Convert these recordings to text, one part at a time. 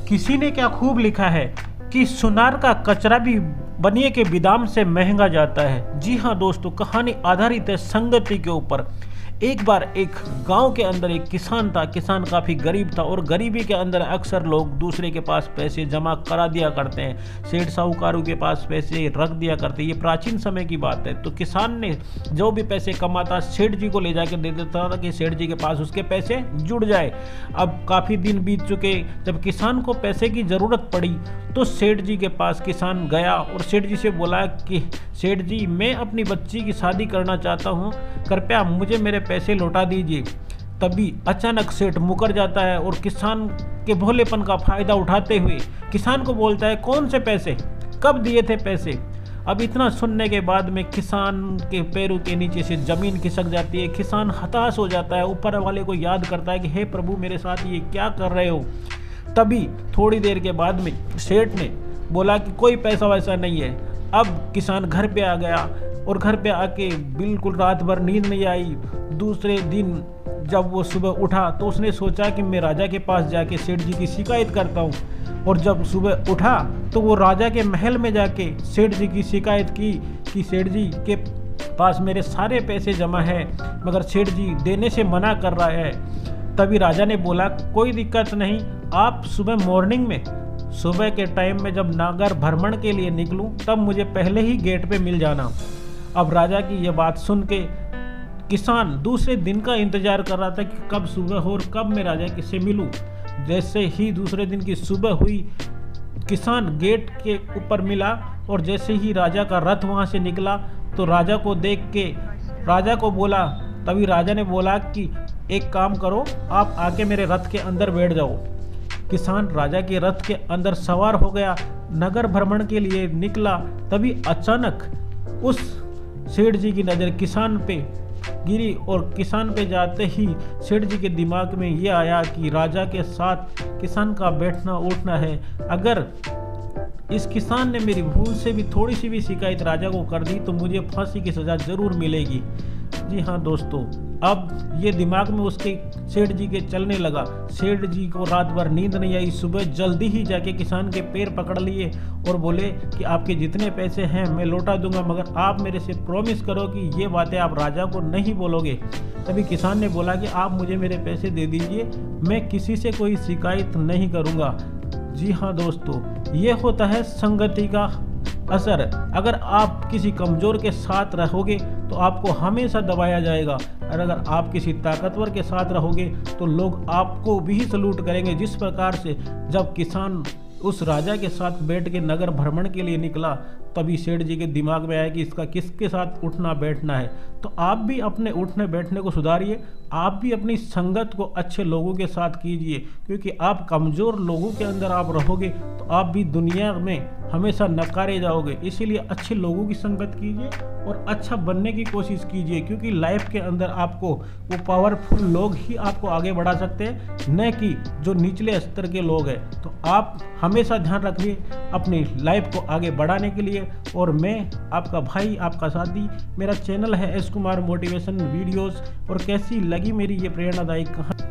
किसी ने क्या खूब लिखा है कि सुनार का कचरा भी बनिए के बिदाम से महंगा जाता है। जी हाँ दोस्तों, कहानी आधारित है संगति के ऊपर। एक बार एक गांव के अंदर एक किसान था। किसान काफ़ी गरीब था और गरीबी के अंदर अक्सर लोग दूसरे के पास पैसे जमा करा दिया करते हैं। सेठ साहूकारों के पास पैसे रख दिया करते हैं। ये प्राचीन समय की बात है। तो किसान ने जो भी पैसे कमाता सेठ जी को ले जाकर दे देता था कि सेठ जी के पास उसके पैसे जुड़ जाए। अब काफ़ी दिन बीत चुके। जब किसान को पैसे की ज़रूरत पड़ी तो सेठ जी के पास किसान गया और सेठ जी से बोला कि सेठ जी, मैं अपनी बच्ची की शादी करना चाहता हूँ, कृपया मुझे मेरे पैसे लौटा दीजिए। तभी अचानक सेठ मुकर जाता है और किसान के भोलेपन का फ़ायदा उठाते हुए किसान को बोलता है, कौन से पैसे, कब दिए थे पैसे। अब इतना सुनने के बाद में किसान के पैरों के नीचे से ज़मीन खिसक जाती है। किसान हताश हो जाता है, ऊपर वाले को याद करता है कि हे प्रभु, मेरे साथ ये क्या कर रहे हो। तभी थोड़ी देर के बाद में सेठ ने बोला कि कोई पैसा वैसा नहीं है। अब किसान घर पे आ गया और घर पे आके बिल्कुल रात भर नींद नहीं आई। दूसरे दिन जब वो सुबह उठा तो उसने सोचा कि मैं राजा के पास जाके सेठ जी की शिकायत करता हूँ। और जब सुबह उठा तो वो राजा के महल में जाके सेठ जी की शिकायत की कि सेठ जी के पास मेरे सारे पैसे जमा है मगर सेठ जी देने से मना कर रहा है। तभी राजा ने बोला, कोई दिक्कत नहीं, आप सुबह मॉर्निंग में, सुबह के टाइम में जब नगर भ्रमण के लिए निकलूं तब मुझे पहले ही गेट पे मिल जाना। अब राजा की यह बात सुन के किसान दूसरे दिन का इंतजार कर रहा था कि कब सुबह हो और कब मैं राजा से मिलूं। जैसे ही दूसरे दिन की सुबह हुई, किसान गेट के ऊपर मिला और जैसे ही राजा का रथ वहां से निकला तो राजा को देख के राजा को बोला, तभी राजा ने बोला कि एक काम करो, आप आके मेरे रथ के अंदर बैठ जाओ। किसान राजा के रथ के अंदर सवार हो गया, नगर भ्रमण के लिए निकला। तभी अचानक उस सेठ जी की नज़र किसान पे गिरी और किसान पे जाते ही सेठ जी के दिमाग में ये आया कि राजा के साथ किसान का बैठना उठना है। अगर इस किसान ने मेरी भूल से भी थोड़ी सी भी शिकायत राजा को कर दी तो मुझे फांसी की सज़ा ज़रूर मिलेगी। जी हाँ दोस्तों, अब ये दिमाग में उसके सेठ जी के चलने लगा। सेठ जी को रात भर नींद नहीं आई। सुबह जल्दी ही जाके किसान के पैर पकड़ लिए और बोले कि आपके जितने पैसे हैं मैं लौटा दूंगा, मगर आप मेरे से प्रॉमिस करो कि ये बातें आप राजा को नहीं बोलोगे। तभी किसान ने बोला कि आप मुझे मेरे पैसे दे दीजिए, मैं किसी से कोई शिकायत नहीं करूँगा। जी हाँ दोस्तों, ये होता है संगति का असर। अगर आप किसी कमज़ोर के साथ रहोगे तो आपको हमेशा दबाया जाएगा, और अगर आप किसी ताकतवर के साथ रहोगे तो लोग आपको भी सलूट करेंगे। जिस प्रकार से जब किसान उस राजा के साथ बैठ के नगर भ्रमण के लिए निकला तभी सेठ जी के दिमाग में आया कि इसका किसके साथ उठना बैठना है। तो आप भी अपने उठने बैठने को सुधारिए, आप भी अपनी संगत को अच्छे लोगों के साथ कीजिए, क्योंकि आप कमज़ोर लोगों के अंदर आप रहोगे तो आप भी दुनिया में हमेशा नकारे जाओगे। इसीलिए अच्छे लोगों की संगत कीजिए और अच्छा बनने की कोशिश कीजिए, क्योंकि लाइफ के अंदर आपको वो पावरफुल लोग ही आपको आगे बढ़ा सकते हैं, न कि जो निचले स्तर के लोग हैं। तो आप हमेशा ध्यान रखिए अपनी लाइफ को आगे बढ़ाने के लिए। और मैं आपका भाई, आपका साथी, मेरा चैनल है एस कुमार मोटिवेशन वीडियोस। और कैसी लगी मेरी ये प्रेरणादायी कहानी,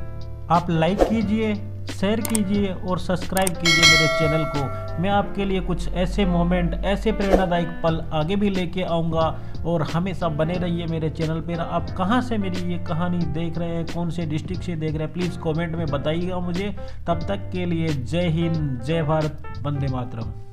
आप लाइक कीजिए, शेयर कीजिए और सब्सक्राइब कीजिए मेरे चैनल को। मैं आपके लिए कुछ ऐसे मोमेंट, ऐसे प्रेरणादायक पल आगे भी लेके आऊँगा। और हमेशा बने रहिए मेरे चैनल पर। आप कहाँ से मेरी ये कहानी देख रहे हैं, कौन से डिस्ट्रिक्ट से देख रहे हैं, प्लीज़ कमेंट में बताइएगा मुझे। तब तक के लिए जय हिंद, जय भारत, वंदे मातरम।